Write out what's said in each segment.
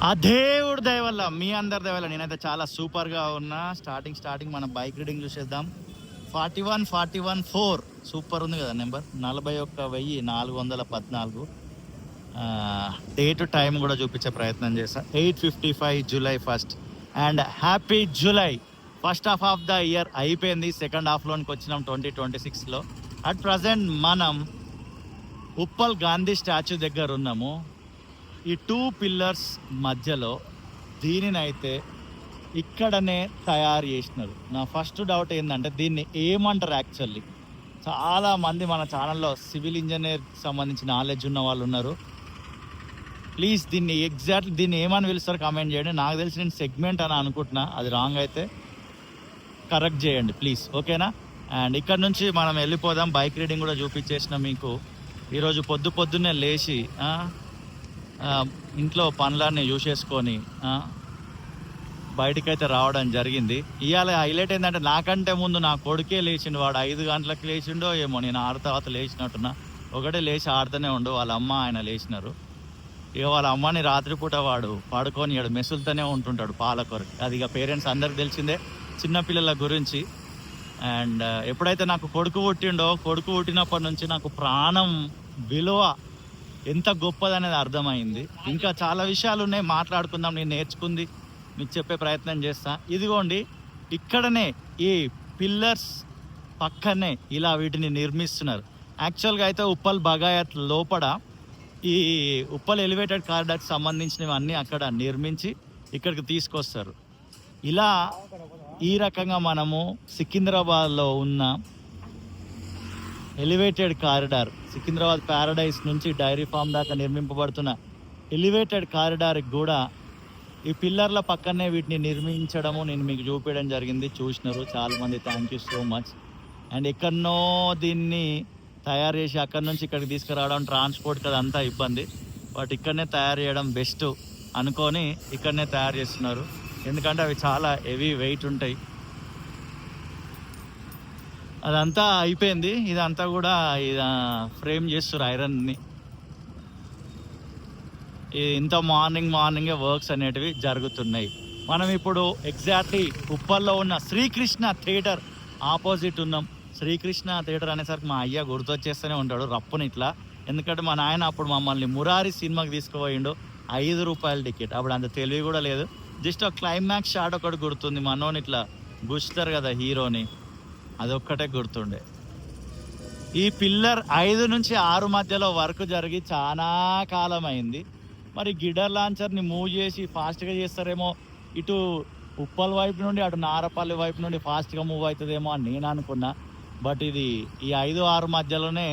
ఆ దేవుడి దయ వల్ల, మీ అందరి దయ వల్ల నేనైతే చాలా సూపర్గా ఉన్నా. స్టార్టింగ్ మనం బైక్ రీడింగ్ చూసేద్దాం. 41,41,4 సూపర్ ఉంది కదా నెంబర్. 41,414. డేట్ టైం కూడా చూపించే ప్రయత్నం చేస్తా. 8:55 July 1st. And happy July. First half of the year అయిపోయింది, సెకండ్ హాఫ్లోనికి వచ్చినాం 2026లో. అట్ ప్రజెంట్ మనం ఉప్పల్ గాంధీ స్టాచ్యూ దగ్గర ఉన్నాము. ఈ 2 పిల్లర్స్ మధ్యలో దీనినైతే ఇక్కడనే తయారు చేసినారు. నా ఫస్ట్ డౌట్ ఏంటంటే దీన్ని ఏమంటారు యాక్చువల్లీ. చాలామంది మన ఛానల్లో సివిల్ ఇంజనీర్ సంబంధించిన నాలెడ్జ్ ఉన్న వాళ్ళు ఉన్నారు. ప్లీజ్ దీన్ని ఏమని పిలుస్తారు కామెంట్ చేయండి. నాకు తెలిసి నేను సెగ్మెంట్ అని అనుకుంటున్నా, అది రాంగ్ అయితే కరెక్ట్ చేయండి ప్లీజ్, ఓకేనా. అండ్ ఇక్కడ నుంచి మనం వెళ్ళిపోదాం. బైక్ రీడింగ్ కూడా చూపించేసిన మీకు. ఈరోజు పొద్దున్నే లేచి ఇంట్లో పనులన్నీ చూసేసుకొని బయటికైతే రావడం జరిగింది. ఇవాళ హైలైట్ ఏంటంటే నాకంటే ముందు నా కొడుకే లేచిండు. వాడు 5 గంటలకు లేచిండో ఏమో, నేను 6 తర్వాత లేచినట్టున్నా. ఒకటే లేచి ఆడుతూనే ఉండు. వాళ్ళ అమ్మ ఆయన లేచినారు. ఇక వాళ్ళ అమ్మని రాత్రిపూట వాడు పడుకొని మెసులుతూనే ఉంటుంటాడు పాల కొరకు. అది ఇక పేరెంట్స్ అందరికి తెలిసిందే చిన్నపిల్లల గురించి. అండ్ ఎప్పుడైతే నాకు కొడుకు పుట్టినప్పటి నుంచి నాకు ప్రాణం విలువ ఎంత గొప్పదనేది అర్థమైంది. ఇంకా చాలా విషయాలు ఉన్నాయి, మాట్లాడుకుందాం. నేను నేర్చుకుంది మీకు చెప్పే ప్రయత్నం చేస్తా. ఇదిగోండి, ఇక్కడనే ఈ పిల్లర్స్ పక్కనే ఇలా వీటిని నిర్మిస్తున్నారు. యాక్చువల్గా అయితే ఉప్పల్ బగాయత్ లోపల ఈ ఉప్పల్ ఎలివేటెడ్ కారిడార్కి సంబంధించినవన్నీ అక్కడ నిర్మించి ఇక్కడికి తీసుకొస్తారు. ఇలా ఈ రకంగా మనము సికింద్రాబాద్లో ఉన్న ఎలివేటెడ్ కారిడార్, సికింద్రాబాద్ ప్యారడైస్ నుంచి డైరీ ఫామ్ దాకా నిర్మింపబడుతున్న ఎలివేటెడ్ కారిడార్కి కూడా ఈ పిల్లర్ల పక్కనే వీటిని నిర్మించడము నేను మీకు చూపించడం జరిగింది. చూసినారు చాలామంది, thank you so much. And ఎక్కడనో దీన్ని తయారు చేసి అక్కడి నుంచి ఇక్కడికి తీసుకురావడం, ట్రాన్స్పోర్ట్కి అదంతా ఇబ్బంది. బట్ ఇక్కడనే తయారు చేయడం బెస్ట్ అనుకొని ఇక్కడనే తయారు చేస్తున్నారు. ఎందుకంటే అవి చాలా హెవీ వెయిట్ ఉంటాయి. అదంతా అయిపోయింది. ఇదంతా కూడా ఫ్రేమ్ చేస్తారు ఐరన్ని. ఇంత మార్నింగే వర్క్స్ అనేటివి జరుగుతున్నాయి. మనం ఇప్పుడు ఎగ్జాక్ట్లీ ఉప్పల్లో ఉన్న శ్రీకృష్ణ థియేటర్ ఆపోజిట్ ఉన్నాం. శ్రీకృష్ణ థియేటర్ అనేసరికి మా అయ్య గుర్తొచ్చేస్తూనే ఉంటాడు రప్పుని ఇట్లా. ఎందుకంటే మా నాయన అప్పుడు మమ్మల్ని మురారి సినిమాకి తీసుకుపోయిండు. 5 రూపాయల టికెట్. అప్పుడు అంత తెలివి కూడా లేదు. జస్ట్ ఒక క్లైమాక్స్ షాట్ ఒకటి గుర్తుంది. మనోని ఇట్లా గుచ్చుతారు కదా హీరోని, అదొక్కటే గుర్తుండే. ఈ పిల్లర్ 5 నుంచి 6 మధ్యలో వర్క్ జరిగి చాలా కాలం అయింది. మరి గిడర్ లాంచర్ని మూవ్ చేసి ఫాస్ట్గా చేస్తారేమో, ఇటు ఉప్పల్ వైపు నుండి అటు నారపల్లి వైపు నుండి ఫాస్ట్గా మూవ్ అవుతుందేమో అని నేను అనుకున్నా. బట్ ఇది ఈ 5-6 మధ్యలోనే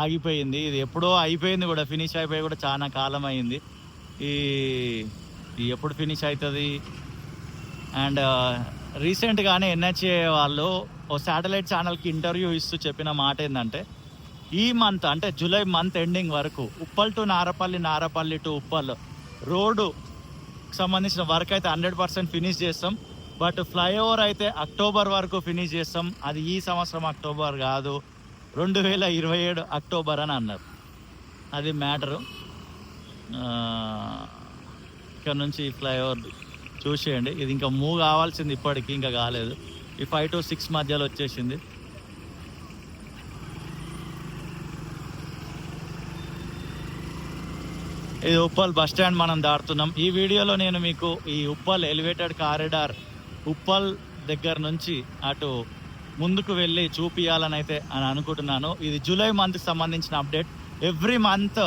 ఆగిపోయింది. ఇది ఎప్పుడో అయిపోయింది కూడా, ఫినిష్ అయిపోయి కూడా చాలా కాలం అయింది. ఈ ఎప్పుడు ఫినిష్ అవుతుంది. అండ్ రీసెంట్గానే ఎన్హెచ్ఏ వాళ్ళు ఓ శాటిలైట్ ఛానల్కి ఇంటర్వ్యూ ఇస్తూ చెప్పిన మాట ఏంటంటే, ఈ మంత్ అంటే జూలై మంత్ ఎండింగ్ వరకు Uppal to Narapally, Narapally to Uppal road సంబంధించిన వర్క్ అయితే 100% ఫినిష్ చేస్తాం. బట్ ఫ్లైఓవర్ అయితే అక్టోబర్ వరకు ఫినిష్ చేస్తాం. అది ఈ సంవత్సరం అక్టోబర్ కాదు, 2027 అక్టోబర్ అని అన్నారు. అది మ్యాటరు. ఇక్కడ నుంచి ఫ్లైఓవర్ చూసేయండి. ఇది ఇంకా మూవ్ కావాల్సింది, ఇప్పటికి ఇంకా కాలేదు. ఈ 5 to 6 మధ్యలో వచ్చేసింది. ఇది ఉప్పల్ బస్ స్టాండ్ మనం దాటుతున్నాం. ఈ వీడియోలో నేను మీకు ఈ ఉప్పల్ ఎలివేటెడ్ కారిడార్ ఉప్పల్ దగ్గర నుంచి అటు ముందుకు వెళ్ళి చూపియాలని అయితే అని అనుకుంటున్నాను. ఇది జూలై మంత్కి సంబంధించిన అప్డేట్. ఎవ్రీ మంత్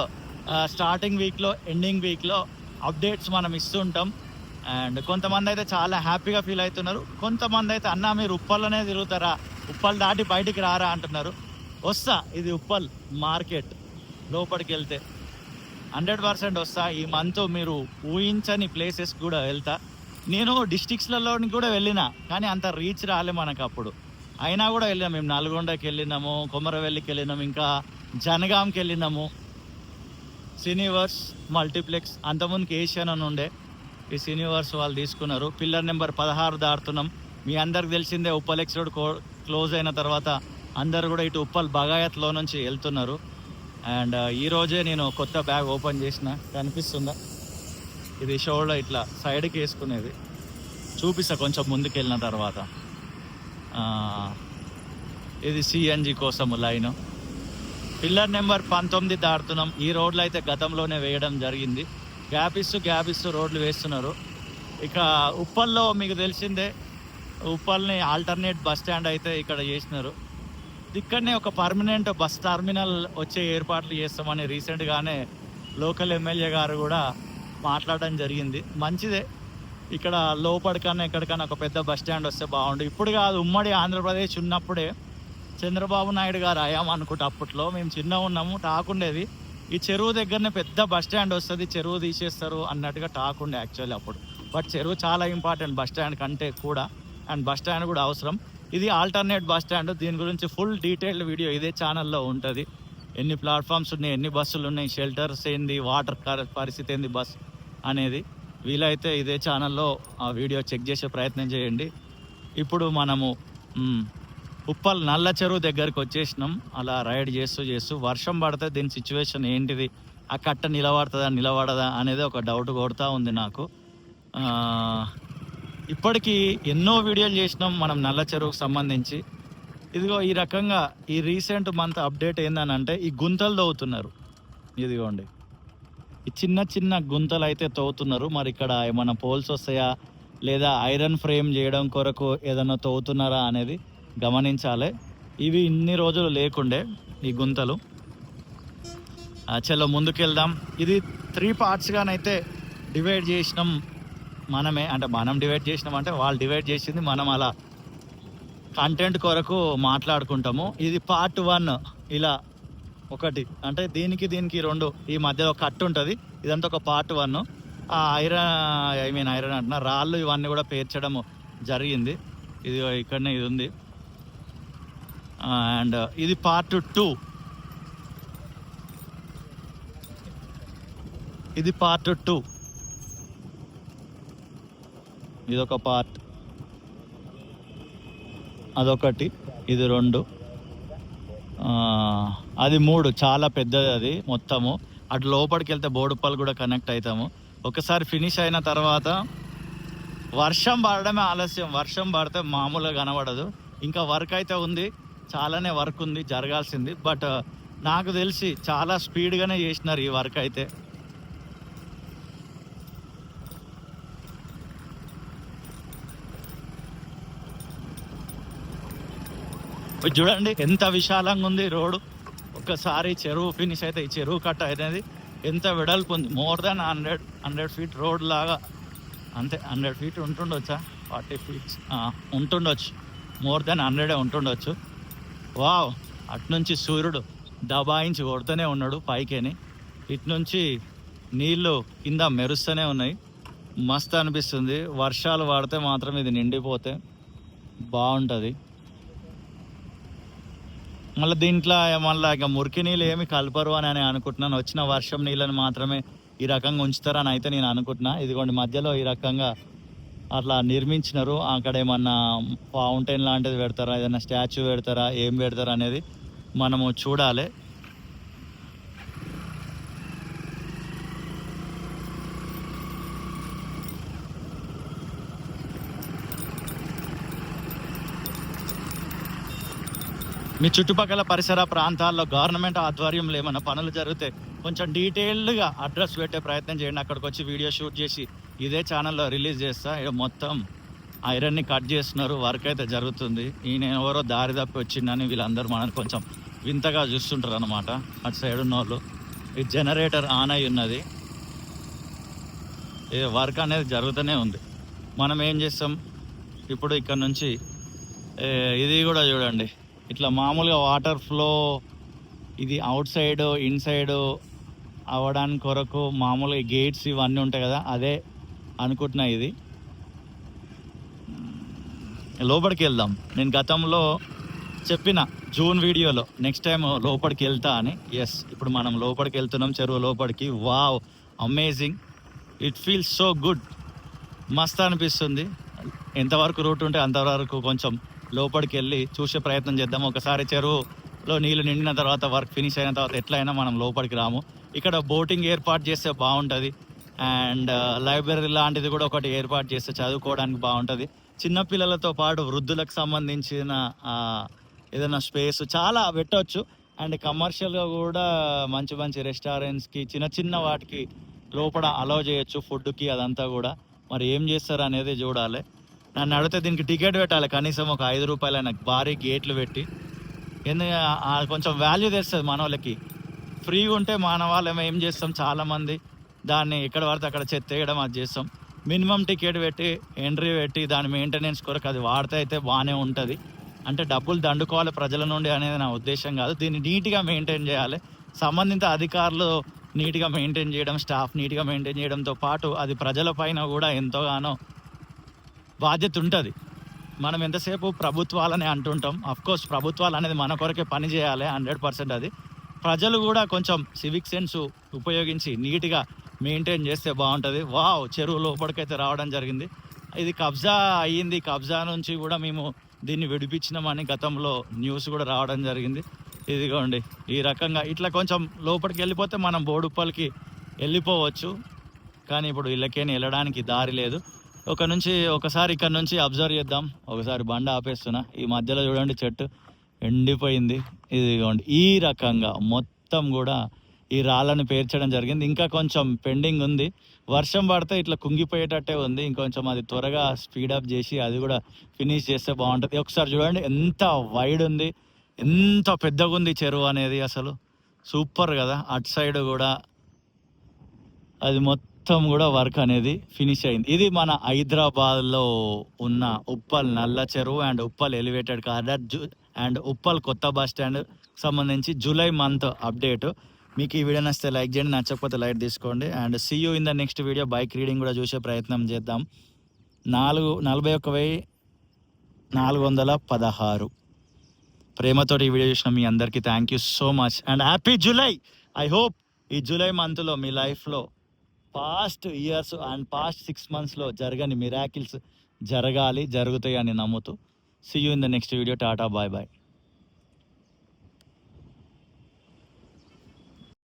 స్టార్టింగ్ వీక్లో, ఎండింగ్ వీక్లో అప్డేట్స్ మనం ఇస్తుంటాం. అండ్ కొంతమంది అయితే చాలా హ్యాపీగా ఫీల్ అవుతున్నారు. కొంతమంది అయితే అన్నా మీరు ఉప్పల్లోనే తిరుగుతారా, ఉప్పల్ దాటి బయటికి రారా అంటున్నారు. వస్తా, ఇది ఉప్పల్ మార్కెట్ లోపలికి వెళ్తే 100% వస్తా. ఈ మంత్ మీరు ఊహించని ప్లేసెస్ కూడా వెళ్తా. నేను డిస్ట్రిక్ట్స్లలోని కూడా వెళ్ళినా, కానీ అంత రీచ్ రాలే మనకు అప్పుడు. అయినా కూడా వెళ్ళినాం. మేము నల్గొండకి వెళ్ళినాము, కొమరవెల్లికి వెళ్ళినాము, ఇంకా జనగాంకి వెళ్ళినాము. సినీవర్స్ మల్టీప్లెక్స్ అంతకుముందుకి ఏషియన్ అని ఉండే, ఈ సినీవర్స్ వాళ్ళు తీసుకున్నారు. Pillar number 16 దాటుతున్నాం. మీ అందరికి తెలిసిందే ఉప్పల్ ఎక్స్ రోడ్ క్లోజ్ అయిన తర్వాత అందరు కూడా ఇటు ఉప్పల్ బగాయత్లో నుంచి వెళ్తున్నారు. అండ్ ఈరోజే నేను కొత్త బ్యాగ్ ఓపెన్ చేసిన, కనిపిస్తుందా? ఇది షోల్డర్ ఇట్లా సైడ్కి వేసుకునేది, చూపిస్తా కొంచెం ముందుకు వెళ్ళిన తర్వాత. ఇది సిఎన్జి కోసం లైను. Pillar number 19 దాటుతున్నాం. ఈ రోడ్లు అయితే గతంలోనే వేయడం జరిగింది. గ్యాప్ ఇస్తూ రోడ్లు వేస్తున్నారు. ఇక ఉప్పల్లో మీకు తెలిసిందే, ఉప్పల్ని ఆల్టర్నేట్ బస్ స్టాండ్ అయితే ఇక్కడ చేసినారు. ఇక్కడనే ఒక పర్మనెంట్ బస్ టర్మినల్ వచ్చే ఏర్పాట్లు చేస్తామని రీసెంట్గానే లోకల్ ఎమ్మెల్యే గారు కూడా మాట్లాడడం జరిగింది. మంచిదే, ఇక్కడ లోపలికన్నా ఎక్కడికన్నా ఒక పెద్ద బస్ స్టాండ్ వస్తే బాగుండు. ఇప్పుడు కాదు, ఉమ్మడి ఆంధ్రప్రదేశ్ ఉన్నప్పుడే చంద్రబాబు నాయుడు గారు అయ్యాం అనుకుంటే అప్పట్లో మేము చిన్న ఉన్నాము, టాక్ ఉండేది ఈ చెరువు దగ్గరనే పెద్ద బస్ స్టాండ్ వస్తుంది, చెరువు తీసేస్తారు అన్నట్టుగా టాక్ ఉండే యాక్చువల్లీ అప్పుడు. బట్ చెరువు చాలా ఇంపార్టెంట్ బస్ స్టాండ్ కంటే కూడా, అండ్ బస్ స్టాండ్ కూడా అవసరం. ఇది ఆల్టర్నేట్ బస్ స్టాండ్. దీని గురించి ఫుల్ డీటెయిల్డ్ వీడియో ఇదే ఛానల్లో ఉంటుంది. ఎన్ని ప్లాట్ఫామ్స్ ఉన్నాయి, ఎన్ని బస్సులు ఉన్నాయి, షెల్టర్స్ ఏంది, వాటర్ పరిస్థితి ఏంది బస్ అనేది, వీలైతే ఇదే ఛానల్లో ఆ వీడియో చెక్ చేసే ప్రయత్నం చేయండి. ఇప్పుడు మనము ఉప్పల్ నల్ల చెరువు దగ్గరికి వచ్చేసినాం. అలా రైడ్ చేస్తూ వర్షం పడితే దీని సిచ్యువేషన్ ఏంటిది, ఆ కట్ట నిలబడదా అనేది ఒక డౌట్ కొడుతూ ఉంది నాకు. ఇప్పటికీ ఎన్నో వీడియోలు చేసినాం మనం నల్ల చెరువుకు సంబంధించి. ఇదిగో ఈ రకంగా ఈ రీసెంట్ మంత్ అప్డేట్ ఏందనంటే ఈ గుంతలు తవ్వుతున్నారు. ఇదిగోండి ఈ చిన్న గుంతలు అయితే తవ్వుతున్నారు. మరి ఇక్కడ ఏమైనా పోల్స్ వస్తాయా లేదా ఐరన్ ఫ్రేమ్ చేయడం కొరకు ఏదైనా తవ్వుతున్నారా అనేది గమనించాలి. ఇవి ఇన్ని రోజులు లేకుండే ఈ గుంతలు. చలో ముందుకెళ్దాం. ఇది 3 పార్ట్స్గానైతే డివైడ్ చేసినాం మనమే, అంటే మనం డివైడ్ చేసినాం అంటే వాళ్ళు డివైడ్ చేసింది, మనం అలా కంటెంట్ కొరకు మాట్లాడుకుంటాము. ఇది పార్ట్ 1 ఇలా ఒకటి, అంటే దీనికి 2 ఈ మధ్యలో ఒక కట్ ఉంటుంది. ఇదంతా ఒక పార్ట్ 1. ఐరన్ అంటున్నా రాళ్ళు ఇవన్నీ కూడా పేర్చడం జరిగింది. ఇది ఇక్కడనే ఇది ఉంది. అండ్ ఇది పార్ట్ 2. ఇది పార్ట్ 2. ఇదొక పార్ట్, అదొకటి, ఇది 2, అది 3. చాలా పెద్దది అది మొత్తము. అటు లోపలికి వెళ్తే బోడుప్పలు కూడా కనెక్ట్ అవుతాము. ఒకసారి ఫినిష్ అయిన తర్వాత వర్షం పడడమే ఆలస్యం. వర్షం పడితే మామూలుగా కనబడదు. ఇంకా వర్క్ అయితే ఉంది, చాలానే వర్క్ ఉంది జరగాల్సింది. బట్ నాకు తెలిసి చాలా స్పీడ్గానే చేసినారు ఈ వర్క్ అయితే. చూడండి ఎంత విశాలంగా ఉంది రోడ్డు. ఒక్కసారి చెరువు ఫినిష్ అయితే ఈ చెరువు కట్ట అనేది ఎంత వెడల్పు ఉంది. మోర్ దాన్ 100 ఫీట్ రోడ్ లాగా, అంతే. 100 ఫీట్ ఉంటుండొచ్చా, 40 ఫీట్స్ ఉంటుండొచ్చు, మోర్ దాన్ 100 ఉంటుండొచ్చు. వావ్, అటునుంచి సూర్యుడు దబాయించి కొడుతూనే ఉన్నాడు పైకేని, ఇటు నుంచి నీళ్ళు కింద మెరుస్తూనే ఉన్నాయి. మస్తు అనిపిస్తుంది. వర్షాలు పడితే మాత్రం ఇది నిండిపోతే బాగుంటుంది. మళ్ళీ దీంట్లో ఇక మురికి నీళ్ళు ఏమి కలపరు అని అనుకుంటున్నాను. వచ్చిన వర్షం నీళ్ళని మాత్రమే ఈ రకంగా ఉంచుతారని అయితే నేను అనుకుంటున్నా. ఇదిగోండి మధ్యలో ఈ రకంగా అట్లా నిర్మించినారు. అక్కడ ఏమన్నా ఫౌంటైన్ లాంటిది పెడతారా, ఏదైనా స్టాచ్యూ పెడతారా, ఏం పెడతారా అనేది మనము చూడాలి. మీ చుట్టుపక్కల పరిసర ప్రాంతాల్లో గవర్నమెంట్ ఆధ్వర్యంలో ఏమైనా పనులు జరిగితే కొంచెం డీటెయిల్డ్గా అడ్రస్ పెట్టే ప్రయత్నం చేయండి. అక్కడికి వచ్చి వీడియో షూట్ చేసి ఇదే ఛానల్లో రిలీజ్ చేస్తా. ఇక్కడ మొత్తం ఐరన్ని కట్ చేస్తున్నారు, వర్క్ అయితే జరుగుతుంది. ఈయన ఎవరో దారి తప్పి వచ్చిందని వీళ్ళందరూ మనల్ని కొంచెం వింతగా చూస్తుంటారు అనమాట అటు సైడ్ ఉన్న వాళ్ళు. ఈ జనరేటర్ ఆన్ అయి ఉన్నది, వర్క్ అనేది జరుగుతూనే ఉంది. మనం ఏం చేస్తాం ఇప్పుడు ఇక్కడ నుంచి ఇది కూడా చూడండి, ఇట్లా మామూలుగా వాటర్ ఫ్లో ఇది అవుట్ సైడ్ ఇన్ సైడ్ అవ్వడానికి కొరకు మామూలుగా గేట్స్ ఇవన్నీ ఉంటాయి కదా, అదే అనుకుంటున్నా. ఇది లోపలికి వెళ్దాం. నేను గతంలో చెప్పిన జూన్ వీడియోలో నెక్స్ట్ టైం లోపలికి వెళ్తా అని. ఎస్, ఇప్పుడు మనం లోపలికి వెళ్తున్నాం, చెరువు లోపలికి. Wow, amazing, it feels so good. మస్తు అనిపిస్తుంది. ఎంతవరకు రూట్ ఉంటే అంతవరకు కొంచెం లోపలికి వెళ్ళి చూసే ప్రయత్నం చేద్దాం. ఒకసారి చెరువులో నీళ్ళు నిండిన తర్వాత వర్క్ ఫినిష్ అయిన తర్వాత ఎట్లయినా మనం లోపలికి రాము. ఇక్కడ బోటింగ్ ఏర్పాటు చేస్తే బాగుంటుంది. అండ్ లైబ్రరీ లాంటిది కూడా ఒకటి ఏర్పాటు చేస్తే చదువుకోవడానికి బాగుంటుంది. చిన్నపిల్లలతో పాటు వృద్ధులకు సంబంధించిన ఏదైనా స్పేస్ చాలా పెట్టవచ్చు. అండ్ కమర్షియల్గా కూడా మంచి మంచి రెస్టారెంట్స్కి చిన్న చిన్న వాటికి లోపల అలౌ చేయొచ్చు ఫుడ్కి, అదంతా కూడా. మరి ఏం చేస్తారు అనేది చూడాలి. నన్ను అడిగితే దీనికి టికెట్ పెట్టాలి కనీసం ఒక 5 రూపాయలైనా, భారీ గేట్లు పెట్టి. ఎందుకంటే కొంచెం వాల్యూ తెస్తుంది మన వాళ్ళకి. ఫ్రీగా ఉంటే మన వాళ్ళం ఏం చేస్తాం, చాలామంది దాన్ని ఎక్కడ పడితే అక్కడ చెత్తేయడం అది చేస్తాం. మినిమం టికెట్ పెట్టి ఎంట్రీ పెట్టి దాని మెయింటెనెన్స్ కొరకు అది వాడితే అయితే బాగానే ఉంటుంది. అంటే డబ్బులు దండుకోవాలి ప్రజల నుండి అనేది నా ఉద్దేశం కాదు. దీన్ని నీట్గా మెయింటైన్ చేయాలి. సంబంధిత అధికారులు నీట్గా మెయింటైన్ చేయడం, స్టాఫ్ నీట్గా మెయింటైన్ చేయడంతో పాటు అది ప్రజల పైన కూడా ఎంతోగానో బాధ్యత ఉంటుంది. మనం ఎంతసేపు ప్రభుత్వాలని అంటుంటాం. అఫ్కోర్స్ ప్రభుత్వాలు అనేది మన కొరకే పని చేయాలి 100%. అది ప్రజలు కూడా కొంచెం సివిక్ సెన్స్ ఉపయోగించి నీట్గా మెయింటైన్ చేస్తే బాగుంటుంది. వావ్, చెరువు లోపలికైతే రావడం జరిగింది. ఇది కబ్జా అయ్యింది. కబ్జా నుంచి కూడా మేము దీన్ని విడిపించినామని గతంలో న్యూస్ కూడా రావడం జరిగింది. ఇదిగోండి ఈ రకంగా ఇట్లా కొంచెం లోపలికి వెళ్ళిపోతే మనం బోడుప్పల్కి వెళ్ళిపోవచ్చు. కానీ ఇప్పుడు వీళ్ళకేని వెళ్ళడానికి దారి లేదు. ఒకసారి ఇక్కడ నుంచి అబ్జర్వ్ చేద్దాం. ఒకసారి బండ ఆపేస్తున్నా. ఈ మధ్యలో చూడండి చెట్టు ఎండిపోయింది. ఇదిగోండి ఈ రకంగా మొత్తం కూడా ఈ రాళ్ళను పేర్చడం జరిగింది. ఇంకా కొంచెం పెండింగ్ ఉంది. వర్షం పడితే ఇట్లా కుంగిపోయేటట్టే ఉంది. ఇంకొంచెం అది త్వరగా స్పీడప్ చేసి అది కూడా ఫినిష్ చేస్తే బాగుంటుంది. ఒకసారి చూడండి ఎంత వైడ్ ఉంది, ఎంత పెద్దగా ఉంది చెరువు అనేది. అసలు సూపర్ కదా. అటు సైడ్ కూడా అది మొత్తం కూడా వర్క్ అనేది ఫినిష్ అయింది. ఇది మన హైదరాబాద్లో ఉన్న Uppal Nalla Cheruvu and Uppal elevated corridor and Uppal కొత్త బస్ స్టాండ్ సంబంధించి జూలై మంత్ అప్డేట్. మీకు ఈ వీడియో నచ్చితే లైక్ చేయండి, నచ్చకపోతే లైక్ తీసుకోండి. And see you in the next video. Bike reading కూడా చూసే ప్రయత్నం చేద్దాం. 41,416 ప్రేమతోటి ఈ వీడియో చూసిన మీ అందరికీ thank you so much and happy July. I hope ఈ జూలై మంత్లో మీ లైఫ్లో పాస్ట్ ఇయర్స్ అండ్ పాస్ట్ 6 monthsలో జరగని మిరాకిల్స్ జరుగుతాయి అని నమ్ముతూ see you in the next video. Tata, bye bye.